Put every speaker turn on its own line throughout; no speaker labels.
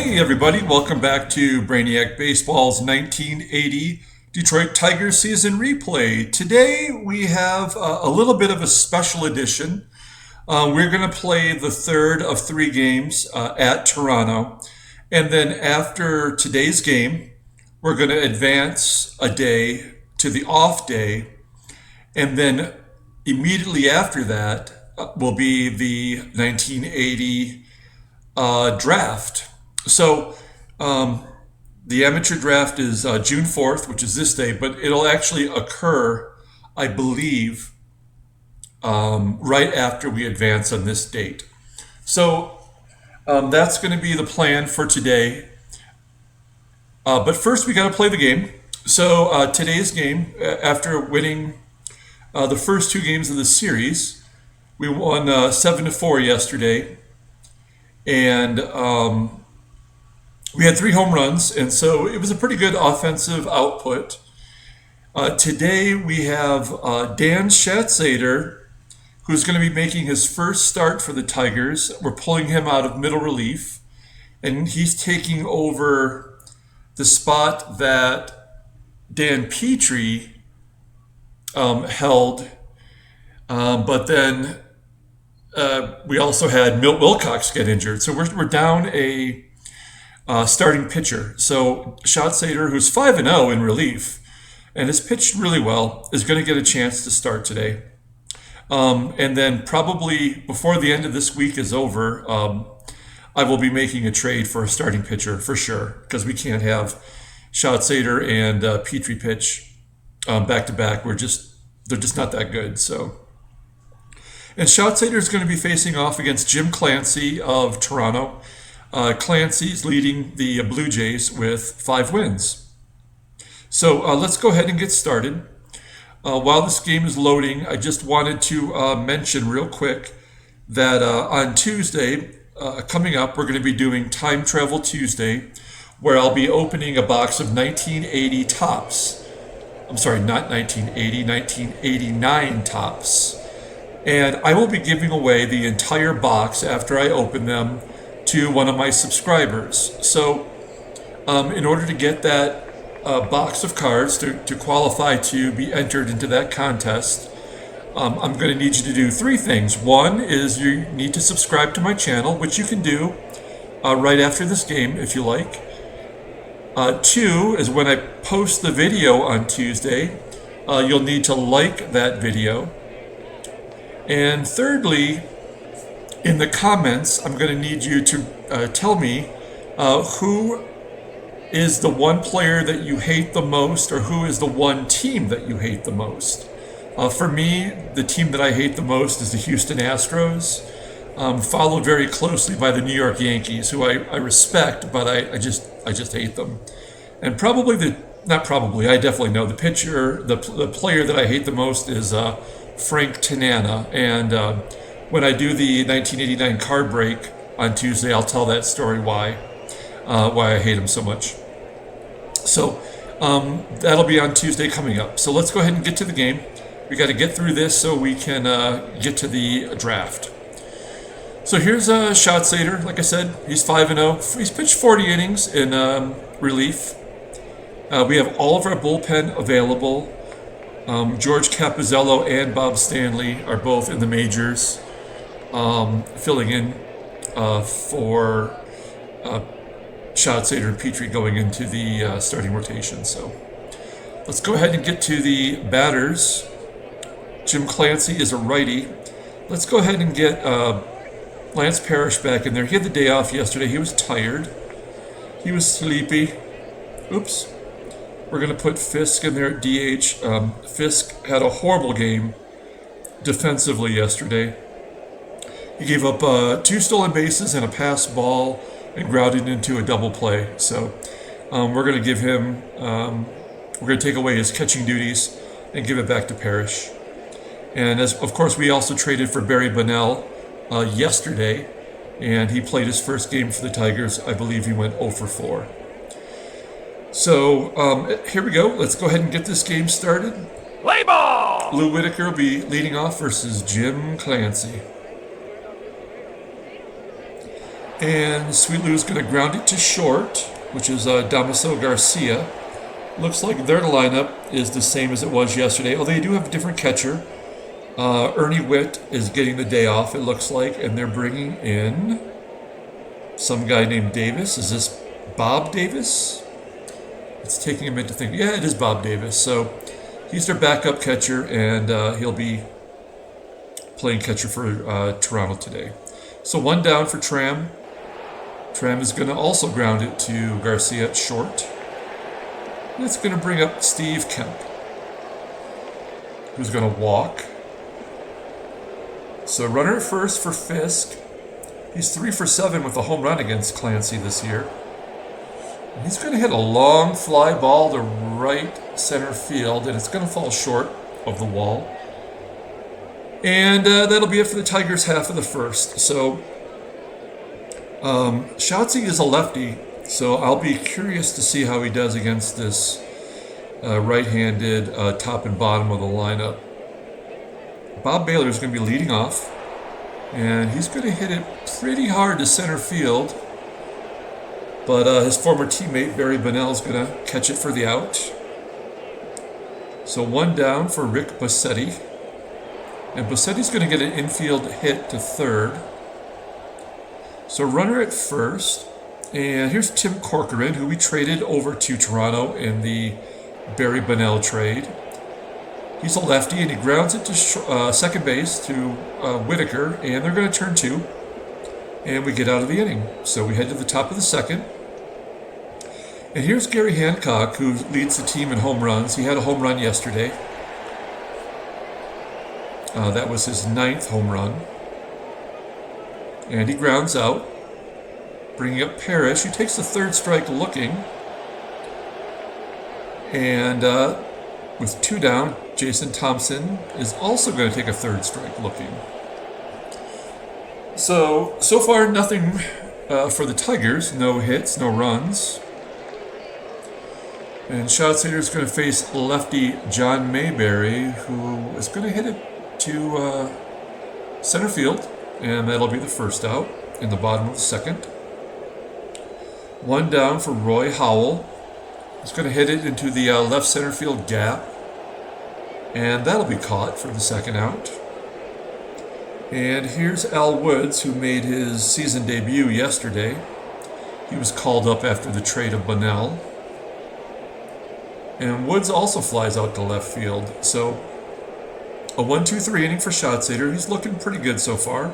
Hey everybody, welcome back to Brainiac Baseball's 1980 Detroit Tigers season replay. Today we have a little bit of a special edition. We're going to play the third of three games at Toronto. And then after today's game, we're going to advance a day to the off day. And then immediately after that will be the 1980 draft. So the amateur draft is June 4th, which is this day, but it'll actually occur, I believe, right after we advance on this date. So that's going to be the plan for today. But first, we got to play the game. So today's game, after winning the first two games of the series, we won 7-4 yesterday. And we had 3 home runs, and so it was a pretty good offensive output. Today we have Dan Schatzeder, who's going to be making his first start for the Tigers. We're pulling him out of middle relief, and he's taking over the spot that Dan Petrie held. But then we also had Milt Wilcox get injured. So we're down a starting pitcher. So Schatzeder, who's 5-0 in relief and has pitched really well, is going to get a chance to start today. And then probably before the end of this week is over, I will be making a trade for a starting pitcher for sure, because we can't have Schatzeder and Petrie pitch back to back. They're just not that good. So. And Schatzeder is going to be facing off against Jim Clancy of Toronto. Clancy's leading the Blue Jays with 5 wins. So let's go ahead and get started. While this game is loading, I just wanted to mention real quick that on Tuesday, coming up, we're going to be doing Time Travel Tuesday, where I'll be opening a box of 1980 Topps. I'm sorry, not 1980, 1989 Topps. And I will be giving away the entire box after I open them to one of my subscribers. So in order to get that box of cards to qualify to be entered into that contest, I'm going to need you to do 3 things. One is you need to subscribe to my channel, which you can do right after this game if you like. 2 is when I post the video on Tuesday, you'll need to like that video. And thirdly, in the comments, I'm going to need you to tell me who is the one player that you hate the most, or who is the one team that you hate the most. For me, the team that I hate the most is the Houston Astros, followed very closely by the New York Yankees, who I respect, but I just hate them. And I definitely know the pitcher, the player that I hate the most is Frank Tanana, and when I do the 1989 card break on Tuesday, I'll tell that story why I hate him so much. So that'll be on Tuesday coming up. So let's go ahead and get to the game. We got to get through this so we can get to the draft. So here's Schatzeder. Like I said, he's 5-0. He's pitched 40 innings in relief. We have all of our bullpen available. George Capizzello and Bob Stanley are both in the majors, filling in for Schatzeder and Petrie going into the starting rotation. So let's go ahead and get to the batters. Jim Clancy is a righty. Let's go ahead and get Lance Parrish back in there. He had the day off yesterday. He was tired. He was sleepy. Oops. We're going to put Fisk in there at DH. Fisk had a horrible game defensively yesterday. He gave up 2 stolen bases and a pass ball and grounded into a double play. So we're going to give him, we're going to take away his catching duties and give it back to Parrish. And of course, we also traded for Barry Bonnell yesterday, and he played his first game for the Tigers. I believe he went 0 for 4. So here we go. Let's go ahead and get this game started.
Play ball!
Lou Whitaker will be leading off versus Jim Clancy. And Sweet Lou's going to ground it to short, which is Damaso Garcia. Looks like their lineup is the same as it was yesterday, although they do have a different catcher. Ernie Witt is getting the day off, it looks like, and they're bringing in some guy named Davis. Is this Bob Davis? It's taking a minute to think. Yeah, it is Bob Davis. So he's their backup catcher, and he'll be playing catcher for Toronto today. So one down for Tram. Tram is going to also ground it to Garcia at short. And it's going to bring up Steve Kemp, who's going to walk. So runner at first for Fisk. He's 3 for 7 with a home run against Clancy this year. And he's going to hit a long fly ball to right center field, and it's going to fall short of the wall. And that'll be it for the Tigers' half of the first. So Schatzie is a lefty, so I'll be curious to see how he does against this right-handed top and bottom of the lineup. Bob Baylor is going to be leading off, and he's going to hit it pretty hard to center field. But his former teammate, Barry Bonnell, is going to catch it for the out. So one down for Rick Bassetti. And Bassetti's going to get an infield hit to third. So runner at first. And here's Tim Corcoran, who we traded over to Toronto in the Barry Bonnell trade. He's a lefty, and he grounds it to second base to Whitaker, and they're going to turn 2. And we get out of the inning. So we head to the top of the second. And here's Gary Hancock, who leads the team in home runs. He had a home run yesterday. That was his 9th home run. And he grounds out, bringing up Parrish, who takes the third strike looking. And with 2 down, Jason Thompson is also going to take a third strike looking. So far, nothing for the Tigers. No hits, no runs. And Schatzeder is going to face lefty John Mayberry, who is going to hit it to center field. And that'll be the first out in the bottom of the second. One down for Roy Howell. He's going to hit it into the left center field gap. And that'll be caught for the second out. And here's Al Woods, who made his season debut yesterday. He was called up after the trade of Bonnell. And Woods also flies out to left field. So a 1-2-3 inning for Schatzeder. He's looking pretty good so far,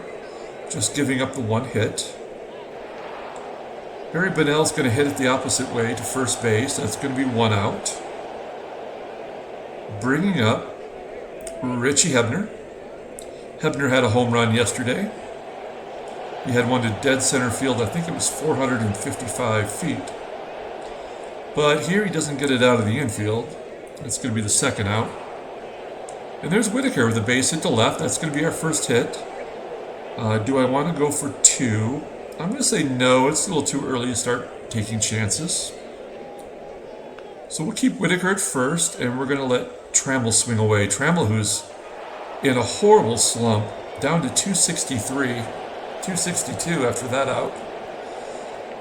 just giving up the 1 hit. Barry Bonnell's going to hit it the opposite way to first base. That's going to be 1 out. Bringing up Richie Hebner. Hebner had a home run yesterday. He had one to dead center field. I think it was 455 feet. But here he doesn't get it out of the infield. It's going to be the second out. And there's Whitaker with a base hit to left. That's going to be our first hit. Do I want to go for 2? I'm going to say no. It's a little too early to start taking chances. So we'll keep Whitaker at first, and we're going to let Trammell swing away. Trammell, who's in a horrible slump, down to 263, 262 after that out.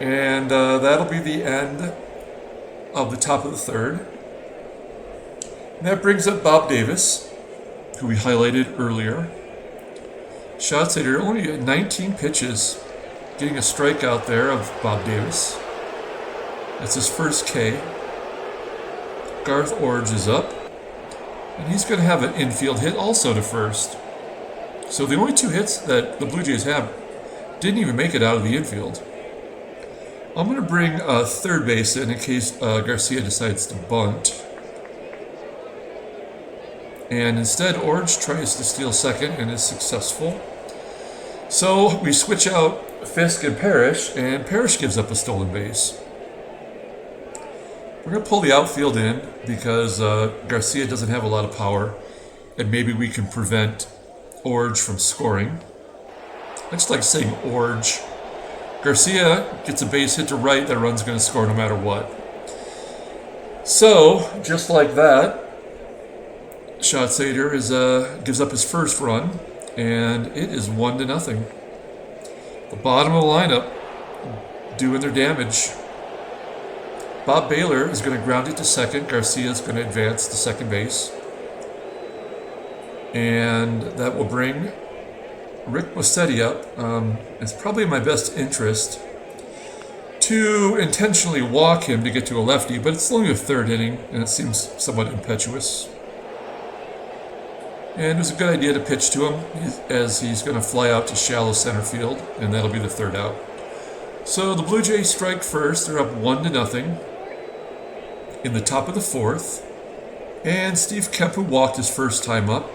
And that'll be the end of the top of the third. And that brings up Bob Davis, who we highlighted earlier. Schatzeder only at 19 pitches, getting a strikeout there of Bob Davis. That's his first K. Garth Orge is up, and he's going to have an infield hit also to first. So the only 2 hits that the Blue Jays have didn't even make it out of the infield. I'm going to bring third base in case Garcia decides to bunt. And instead, Orge tries to steal second and is successful. So we switch out Fisk and Parrish gives up a stolen base. We're going to pull the outfield in because Garcia doesn't have a lot of power, and maybe we can prevent Orge from scoring. I just like saying Orge. Garcia gets a base hit to right, that run's going to score no matter what. So, just like that, Schatzeder gives up his first run, and it is 1-0. The bottom of the lineup, doing their damage. Bob Baylor is going to ground it to second. Garcia is going to advance to second base. And that will bring Rick Musetti up. It's probably in my best interest to intentionally walk him to get to a lefty, but it's only the third inning, and it seems somewhat impetuous. And it was a good idea to pitch to him as he's going to fly out to shallow center field, and that'll be the third out. So the Blue Jays strike first. They're up 1-0 in the top of the fourth. And Steve Kemp, who walked his first time up,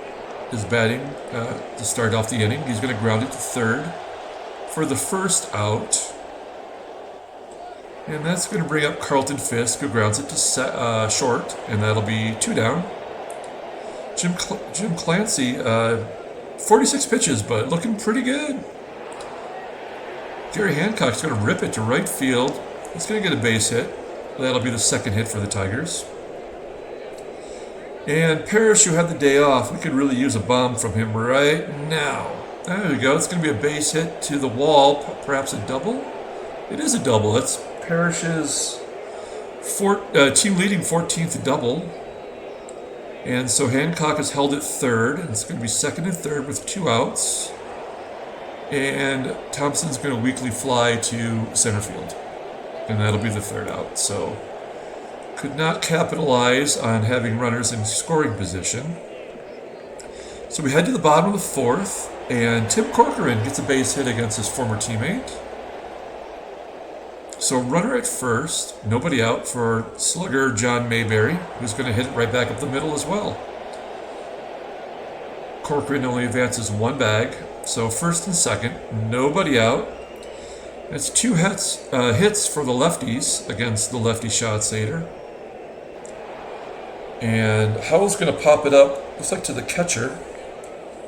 is batting to start off the inning. He's going to ground it to third for the first out. And that's going to bring up Carlton Fisk, who grounds it to short, and that'll be 2 down. Jim Clancy, 46 pitches, but looking pretty good. Gary Hancock's going to rip it to right field. He's going to get a base hit. That'll be the second hit for the Tigers. And Parrish, who had the day off, we could really use a bomb from him right now. There we go. It's going to be a base hit to the wall, perhaps a double. It is a double. That's Parrish's team-leading 14th double. And so Hancock has held it third. And it's going to be second and third with 2 outs. And Thompson's going to weakly fly to center field. And that'll be the third out. So could not capitalize on having runners in scoring position. So we head to the bottom of the fourth. And Tim Corcoran gets a base hit against his former teammate. So runner at first, nobody out for slugger John Mayberry, who's going to hit it right back up the middle as well. Corcoran only advances 1 bag, so first and second, nobody out. That's 2 hits for the lefties against the lefty Schatzeder. And Howell's going to pop it up, looks like to the catcher.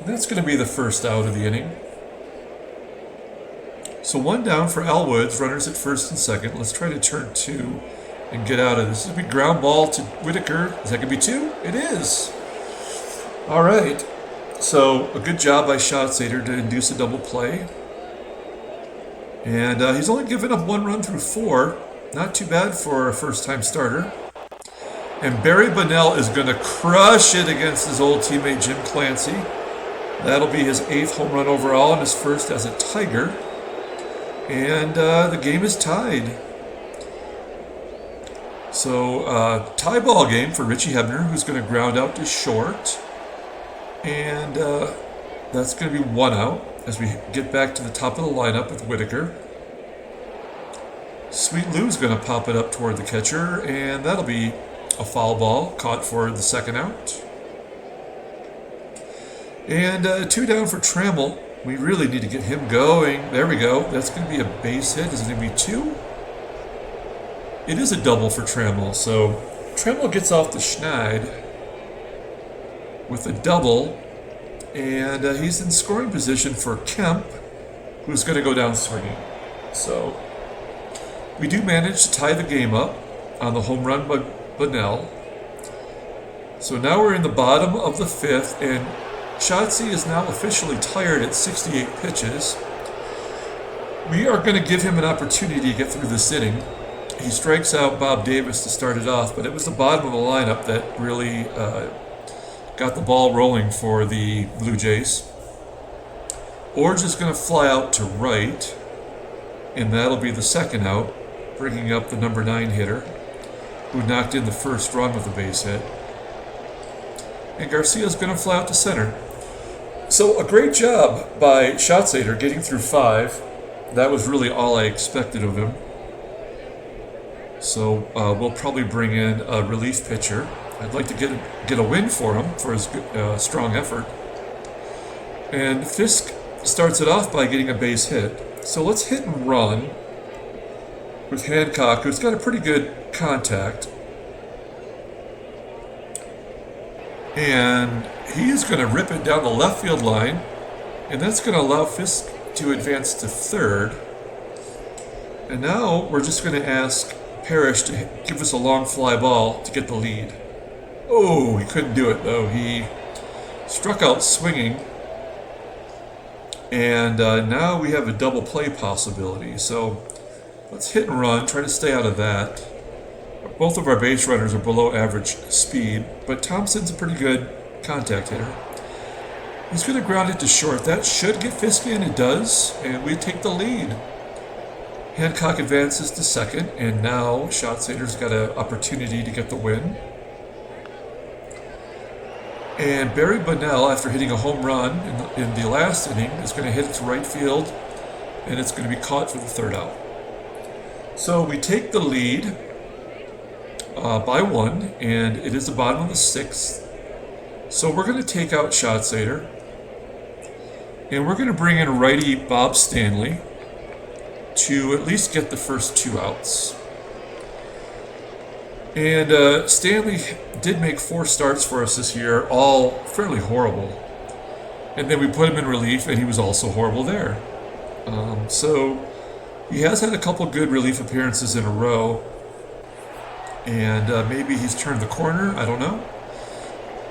And that's going to be the first out of the inning. So 1 down for Al Woods, runners at first and second. Let's try to turn 2 and get out of this. This will be ground ball to Whitaker. Is that going to be 2? It is. All right. So a good job by Schatzeder to induce a double play. And he's only given up 1 run through 4. Not too bad for a first-time starter. And Barry Bonnell is going to crush it against his old teammate Jim Clancy. That'll be his 8th home run overall and his first as a Tiger. And the game is tied. So tie ball game for Richie Hebner, who's going to ground out to short. And that's going to be 1 out as we get back to the top of the lineup with Whitaker. Sweet Lou's going to pop it up toward the catcher, and that'll be a foul ball caught for the second out. And 2 down for Trammell. We really need to get him going. There we go. That's going to be a base hit. Is it going to be 2? It is a double for Trammell. So Trammell gets off the schneid with a double. And he's in scoring position for Kemp, who's going to go down swinging. So we do manage to tie the game up on the home run by Bonnell. So now we're in the bottom of the 5th, and Schatzie is now officially tired at 68 pitches. We are going to give him an opportunity to get through this inning. He strikes out Bob Davis to start it off, but it was the bottom of the lineup that really got the ball rolling for the Blue Jays. Orge is going to fly out to right, and that'll be the second out, bringing up the number 9 hitter, who knocked in the first run with a base hit. And Garcia's going to fly out to center. So a great job by Schatzeder getting through 5. That was really all I expected of him. So we'll probably bring in a relief pitcher. I'd like to get a win for him for his strong effort. And Fisk starts it off by getting a base hit. So let's hit and run with Hancock, who's got a pretty good contact. And he's going to rip it down the left field line, and that's going to allow Fisk to advance to third. And now we're just going to ask Parrish to give us a long fly ball to get the lead. Oh, he couldn't do it, though. He struck out swinging, and now we have a double play possibility. So Let's hit and run, try to stay out of that. Both of our base runners are below average speed, but Thompson's a pretty good contact hitter. He's going to ground it to short. That should get Fiske, and it does, and we take the lead. Hancock advances to second, and now Schatzeder's got an opportunity to get the win. And Barry Bunnell, after hitting a home run in the last inning, is going to hit it to right field, and it's going to be caught for the third out. So we take the lead by one, and it is the bottom of the sixth. So we're going to take out Schatzeder, and we're going to bring in righty Bob Stanley to at least get the first two outs. And Stanley did make 4 starts for us this year, all fairly horrible. And then we put him in relief, and he was also horrible there. So he has had a couple good relief appearances in a row. And maybe he's turned the corner, I don't know.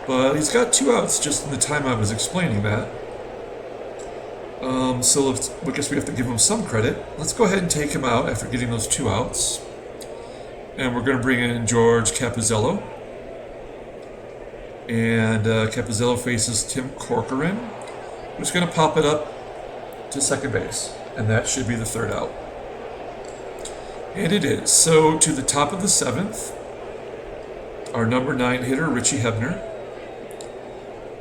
But he's got 2 outs just in the time I was explaining that. So I guess we have to give him some credit. Let's go ahead and take him out after getting those 2 outs. And we're going to bring in George Capizzello. And Capizzello faces Tim Corcoran, who's going to pop it up to second base. And that should be the third out. And it is. So to the top of the 7th, our number 9 hitter, Richie Hebner,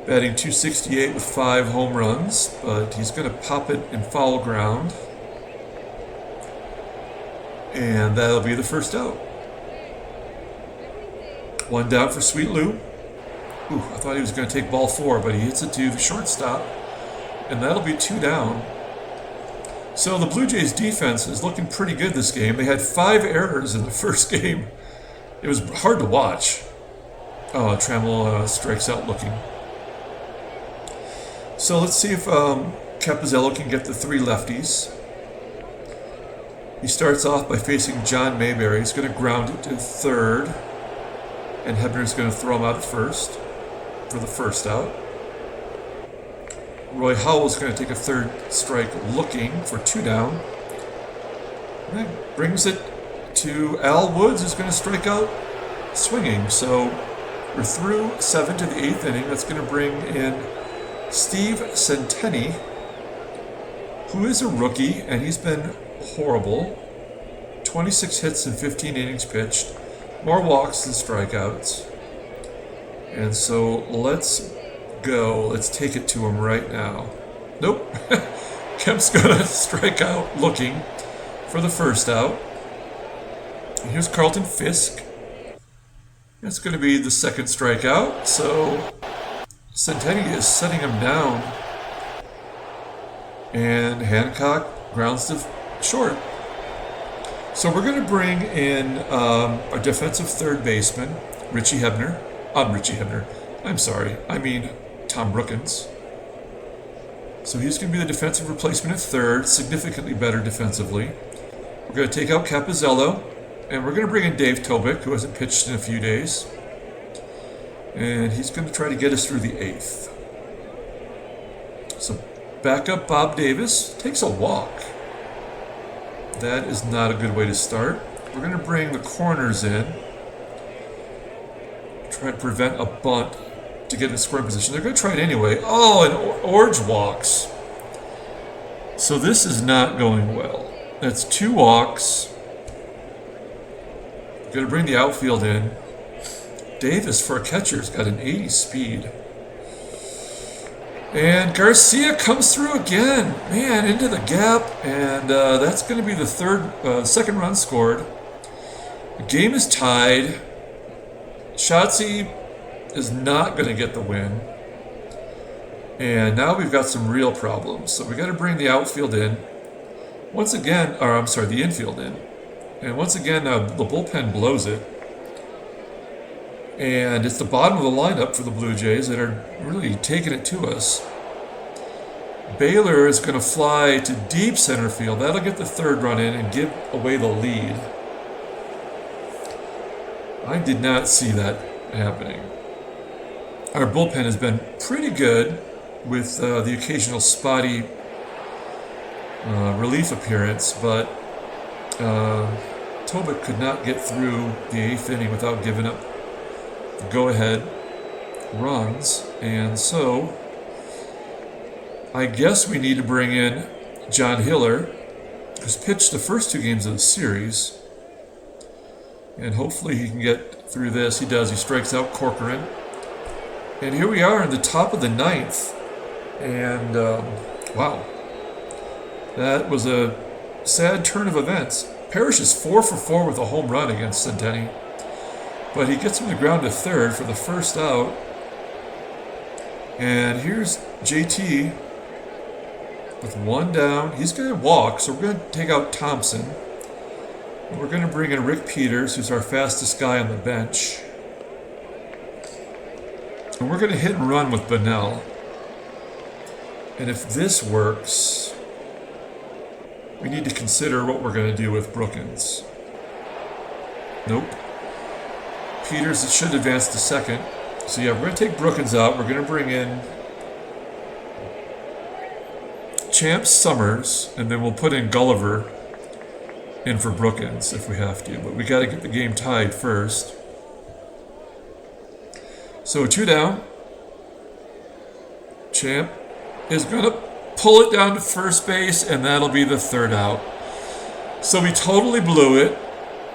batting .268 with 5 home runs, but he's going to pop it in foul ground. And that'll be the first out. 1 down for Sweet Lou. Ooh, I thought he was going to take ball 4, but he hits it to the shortstop. And that'll be 2 down. So the Blue Jays defense is looking pretty good this game. They had 5 errors in the first game. It was hard to watch. Oh, Trammell strikes out looking. So let's see if Capizzello can get the 3 lefties. He starts off by facing John Mayberry. He's going to ground it to third. And Hebner's going to throw him out at first for the first out. Roy Howell's going to take a third strike looking for 2 down. And that brings it to Al Woods, who's going to strike out swinging. So we're through 7 to the 8th inning. That's going to bring in Steve Centeni, who is a rookie, and he's been horrible. 26 hits and 15 innings pitched. More walks than strikeouts. And so let's go. Let's take it to him right now. Nope. Kemp's going to strike out looking for the first out. And here's Carlton Fisk. That's going to be the second strikeout. So Centeni is setting him down. And Hancock grounds to short. So we're going to bring in our defensive third baseman, Richie Hebner. I'm sorry. I mean Tom Brookins. So he's going to be the defensive replacement at third, significantly better defensively. We're going to take out Capizzello, and we're going to bring in Dave Tobick, who hasn't pitched in a few days. And he's going to try to get us through the 8th. So backup Bob Davis takes a walk. That is not a good way to start. We're going to bring the corners in. Try to prevent a bunt to get in scoring position. They're going to try it anyway. Oh, and Orge walks. So this is not going well. That's 2 walks. Going to bring the outfield in. Davis, for a catcher, has got an 80 speed. And Garcia comes through again. Man, into the gap. And that's going to be the second run scored. The game is tied. Schatzie is not going to get the win. And now we've got some real problems. So we got to bring the outfield in. The infield in. And once again, the bullpen blows it. And it's the bottom of the lineup for the Blue Jays that are really taking it to us. Baylor is going to fly to deep center field. That'll get the third run in and give away the lead. I did not see that happening. Our bullpen has been pretty good with the occasional spotty relief appearance, but Tobik could not get through the 8th inning without giving up the go-ahead runs. And so I guess we need to bring in John Hiller, who's pitched the first 2 games of the series. And hopefully he can get through this. He does. He strikes out Corcoran. And here we are in the top of the 9th. And wow. That was a sad turn of events. Parrish is 4 for 4 with a home run against Centenny. But he gets him to ground to third for the first out. And here's JT with 1 down. He's going to walk, so we're going to take out Thompson. And we're going to bring in Rick Peters, who's our fastest guy on the bench. And we're going to hit and run with Bunnell. And if this works, we need to consider what we're going to do with Brookins. Nope. Peters should advance to second. So yeah, we're going to take Brookins out. We're going to bring in Champ Summers, and then we'll put in Gulliver in for Brookins if we have to. But we got to get the game tied first. So 2 down. Champ is going to pull it down to first base, and that'll be the 3rd out. So we totally blew it.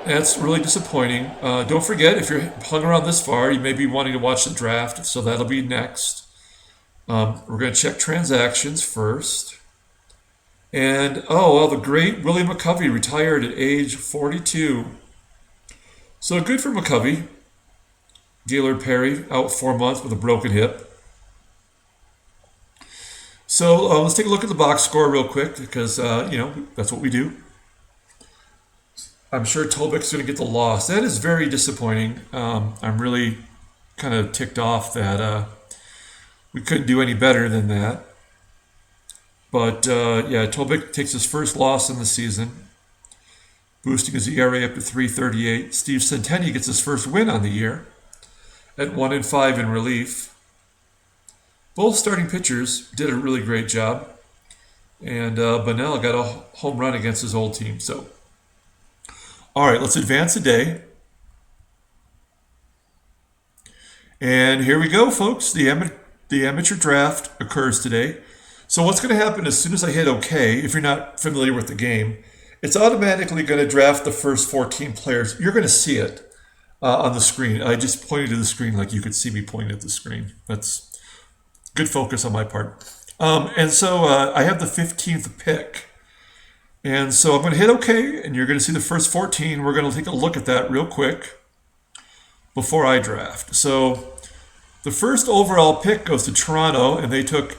That's really disappointing. Don't forget, if you're hung around this far, you may be wanting to watch the draft, so that'll be next. We're going to check transactions first. And, the great Willie McCovey retired at age 42. So good for McCovey. Gaylord Perry out 4 months with a broken hip. So let's take a look at the box score real quick because, that's what we do. I'm sure Tobik's going to get the loss. That is very disappointing. I'm really kind of ticked off that we couldn't do any better than that. But, Tobik takes his first loss in the season, boosting his ERA up to 3.38. Steve Centenny gets his first win on the year at 1-5 in relief. Both starting pitchers did a really great job. And Bunnell got a home run against his old team. So, all right, let's advance a day. And here we go, folks. The amateur draft occurs today. So what's going to happen as soon as I hit OK, if you're not familiar with the game, it's automatically going to draft the first 14 players. You're going to see it on the screen. I just pointed to the screen like you could see me pointing at the screen. That's good focus on my part. And so I have the 15th pick. And so I'm going to hit OK, and you're going to see the first 14. We're going to take a look at that real quick before I draft. So the first overall pick goes to Toronto, and they took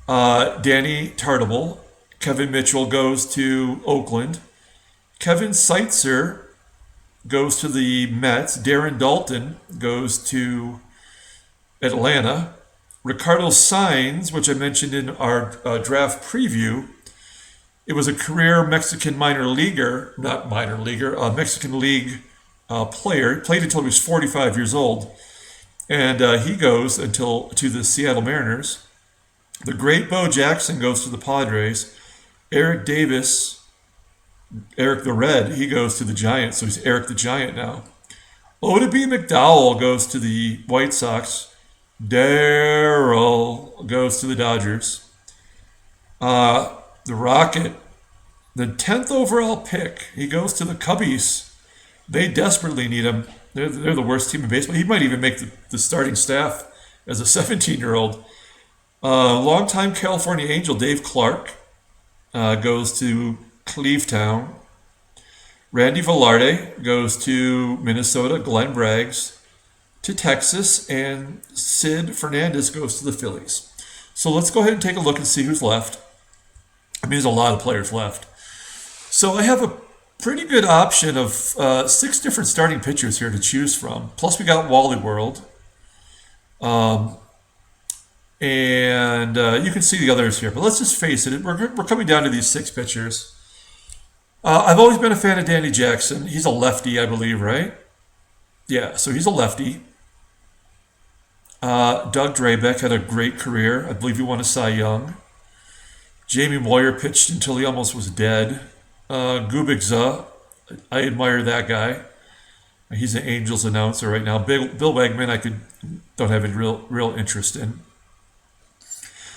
Danny Tartable. Kevin Mitchell goes to Oakland. Kevin Seitzer goes to the Mets. Darren Dalton goes to Atlanta. Ricardo Saenz, which I mentioned in our draft preview, it was a career Mexican Mexican League player. He played until he was 45 years old. And he goes to the Seattle Mariners. The great Bo Jackson goes to the Padres. Eric Davis, Eric the Red, he goes to the Giants. So he's Eric the Giant now. Oda B. McDowell goes to the White Sox. Darryl goes to the Dodgers. The Rocket, the 10th overall pick, he goes to the Cubbies. They desperately need him. They're the worst team in baseball. He might even make the starting staff as a 17-year-old. Longtime California Angel Dave Clark goes to Clevetown. Randy Velarde goes to Minnesota. Glenn Braggs to Texas. And Sid Fernandez goes to the Phillies. So let's go ahead and take a look and see who's left. I mean, there's a lot of players left. So I have a pretty good option of 6 different starting pitchers here to choose from. Plus we got Wally World. And you can see the others here. But let's just face it, we're coming down to these 6 pitchers. I've always been a fan of Danny Jackson. He's a lefty, I believe, right? Yeah, so he's a lefty. Doug Drabeck had a great career. I believe he won a Cy Young. Jamie Moyer pitched until he almost was dead. Gubigza, I admire that guy. He's an Angels announcer right now. Bill Wegman, don't have any real interest in.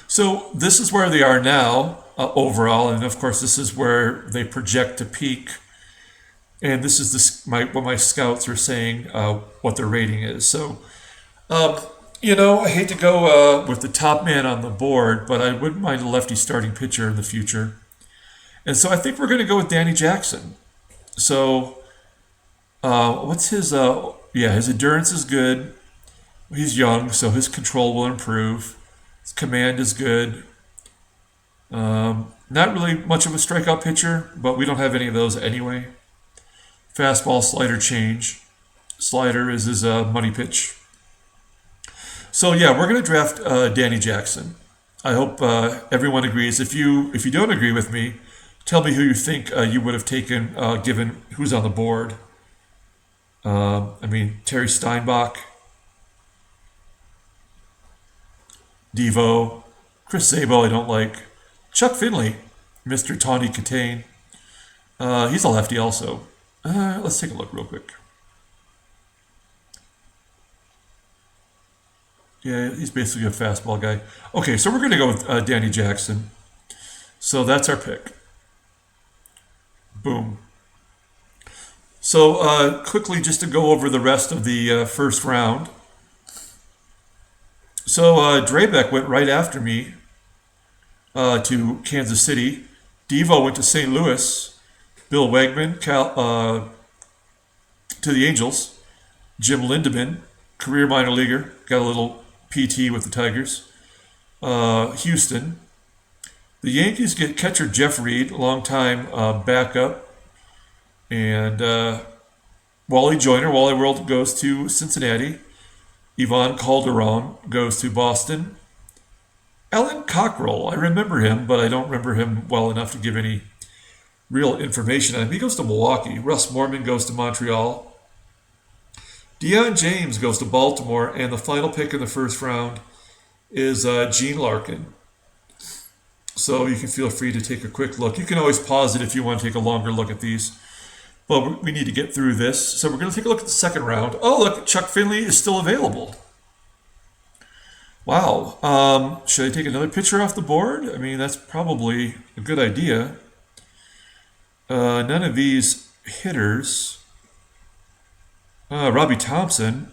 So this is where they are now overall, and of course this is where they project to peak. And this is what my scouts are saying what their rating is. So, I hate to go with the top man on the board, but I wouldn't mind a lefty starting pitcher in the future. And so I think we're going to go with Danny Jackson. So, what's his? His endurance is good. He's young, so his control will improve. His command is good. Not really much of a strikeout pitcher, but we don't have any of those anyway. Fastball, slider change. Slider is his money pitch. So yeah, we're going to draft Danny Jackson. I hope everyone agrees. If you don't agree with me, tell me who you think you would have taken given who's on the board. Terry Steinbach, Devo, Chris Sabo I don't like, Chuck Finley, Mr. Tawny Katane. He's a lefty also. Let's take a look real quick. Yeah, he's basically a fastball guy. Okay, so we're going to go with Danny Jackson. So that's our pick. Boom. So quickly, just to go over the rest of the first round. So Drabek went right after me to Kansas City. Devo went to St. Louis. Bill Wegman to the Angels. Jim Lindemann, career minor leaguer, got a little PT with the Tigers. Houston. The Yankees get catcher Jeff Reed, long-time backup. And Wally Joyner, Wally World goes to Cincinnati. Ivan Calderon goes to Boston. Alan Cockrell, I remember him, but I don't remember him well enough to give any real information on him. He goes to Milwaukee. Russ Morman goes to Montreal. Deion James goes to Baltimore, and the final pick in the first round is Gene Larkin. So you can feel free to take a quick look. You can always pause it if you want to take a longer look at these. But we need to get through this. So we're going to take a look at the second round. Oh, look, Chuck Finley is still available. Wow. Should I take another pitcher off the board? I mean, that's probably a good idea. None of these hitters. Robbie Thompson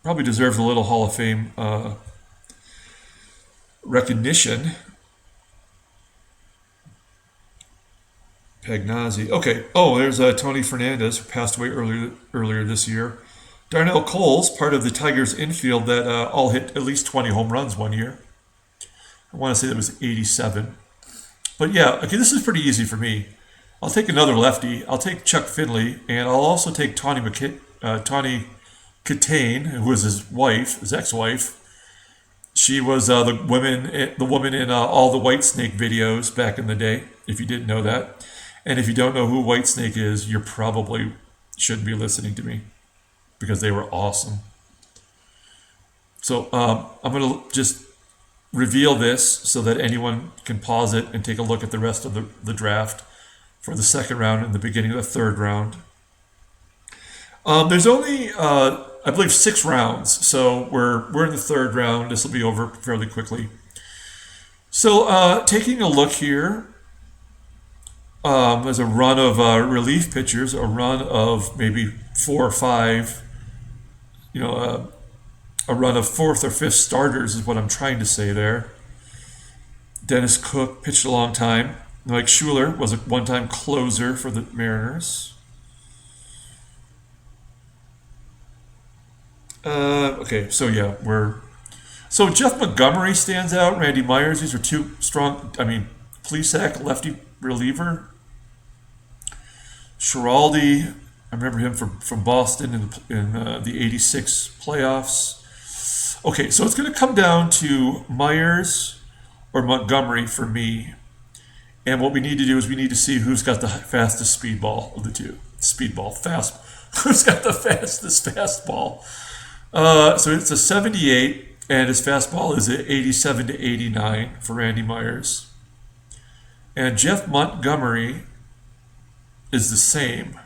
probably deserves a little Hall of Fame recognition. Pagnazzi. Okay. Oh, there's Tony Fernandez, who passed away earlier this year. Darnell Coles, part of the Tigers infield that all hit at least 20 home runs one year. I want to say that was 87. But yeah, okay, this is pretty easy for me. I'll take another lefty. I'll take Chuck Finley, and I'll also take Tawny Katane, who was his ex-wife. She was the woman in all the Whitesnake videos back in the day, if you didn't know that. And if you don't know who Whitesnake is, you probably shouldn't be listening to me, because they were awesome. So I'm going to just reveal this so that anyone can pause it and take a look at the rest of the draft for the second round and the beginning of the third round. There's only, I believe, 6 rounds. So we're in the third round. This will be over fairly quickly. So taking a look here, there's a run of relief pitchers, a run of maybe 4 or 5, a run of 4th or 5th starters is what I'm trying to say there. Dennis Cook pitched a long time. Mike Schuler was a one-time closer for the Mariners. So Jeff Montgomery stands out. Randy Myers. These are 2 strong. Plesac, lefty reliever. Schiraldi, I remember him from Boston in the '86 playoffs. Okay, so it's going to come down to Myers or Montgomery for me. And what we need to do is we need to see who's got the fastest speedball of the 2. Who's got the fastest fastball? So it's a 78, and his fastball is at 87 to 89 for Randy Myers. And Jeff Montgomery is the same,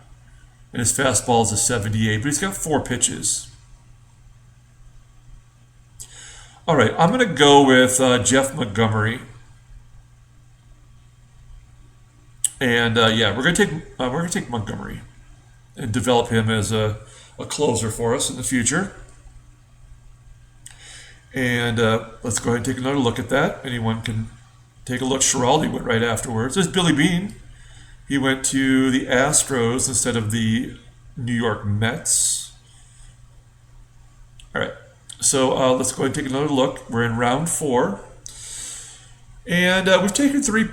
and his fastball is a 78, but he's got 4 pitches. All right, I'm going to go with Jeff Montgomery, and yeah, we're going to take Montgomery and develop him as a closer for us in the future. And let's go ahead and take another look at that. Anyone can take a look. Schiraldi went right afterwards. There's Billy Beane. He went to the Astros instead of the New York Mets. All right. So let's go ahead and take another look. We're in round 4. And we've taken 3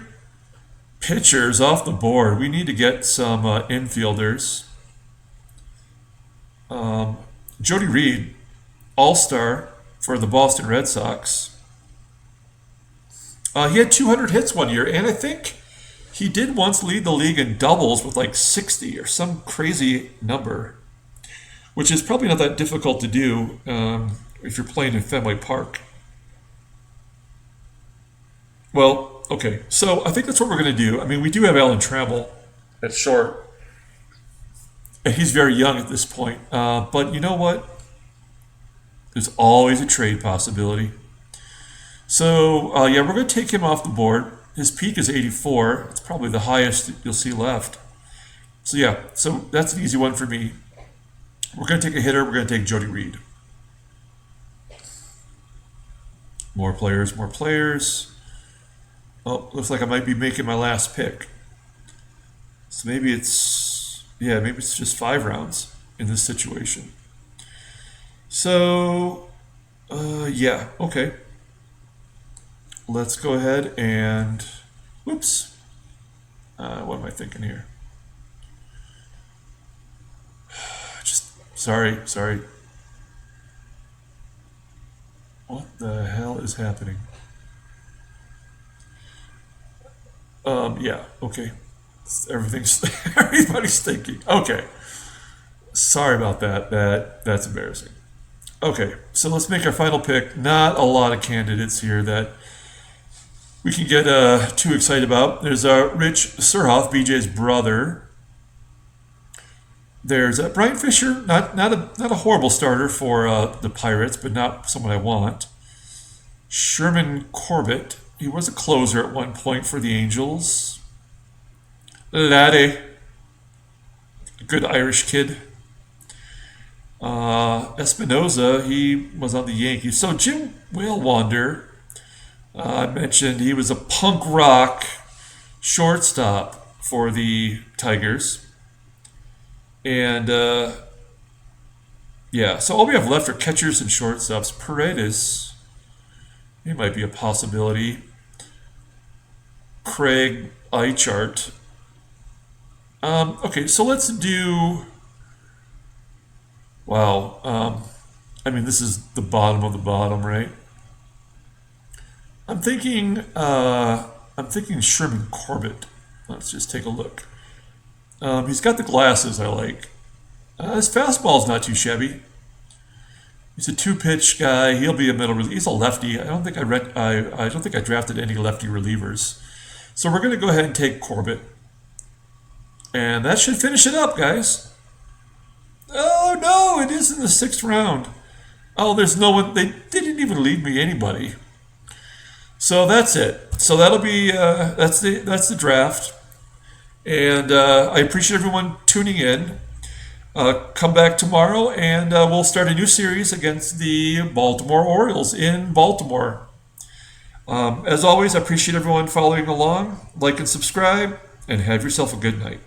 pitchers off the board. We need to get some infielders. Jody Reed, all-star for the Boston Red Sox. He had 200 hits one year, and I think he did once lead the league in doubles with like 60 or some crazy number, which is probably not that difficult to do if you're playing in Fenway Park. Well, okay, so I think that's what we're going to do. I mean, we do have Alan Trammell at short, and he's very young at this point. But you know what? There's always a trade possibility. So, yeah, we're going to take him off the board. His peak is 84. It's probably the highest you'll see left. So, yeah, so that's an easy one for me. We're going to take a hitter. We're going to take Jody Reed. More players, more players. Oh, looks like I might be making my last pick. So maybe it's just 5 rounds in this situation. So, yeah, okay. Let's go ahead and, whoops. What am I thinking here? Sorry. What the hell is happening? Yeah, okay. Everybody's thinking. Okay. Sorry about that. That's embarrassing. Okay, so let's make our final pick. Not a lot of candidates here that we can get too excited about. There's Rich Surhoff, BJ's brother. There's Brian Fisher, not a horrible starter for the Pirates, but not someone I want. Sherman Corbett, he was a closer at one point for the Angels. Laddie, a good Irish kid. Espinoza, he was on the Yankees. So Jim Whalewander, I mentioned he was a punk rock shortstop for the Tigers. And, yeah, so all we have left are catchers and shortstops. Paredes, he might be a possibility. Craig Eichart. Okay, so let's do... Wow. I mean, this is the bottom of the bottom, right? I'm thinking Sherman Corbett. Let's just take a look. He's got the glasses I like. His fastball's not too shabby. He's a 2-pitch guy. He'll be a middle reliever. He's a lefty. I don't think I drafted any lefty relievers. So we're going to go ahead and take Corbett. And that should finish it up, guys. Oh, no, it is in the 6th round. Oh, there's no one. They didn't even leave me anybody. So that's it. So that'll be, that's the draft. And I appreciate everyone tuning in. Come back tomorrow, and we'll start a new series against the Baltimore Orioles in Baltimore. As always, I appreciate everyone following along. Like and subscribe, and have yourself a good night.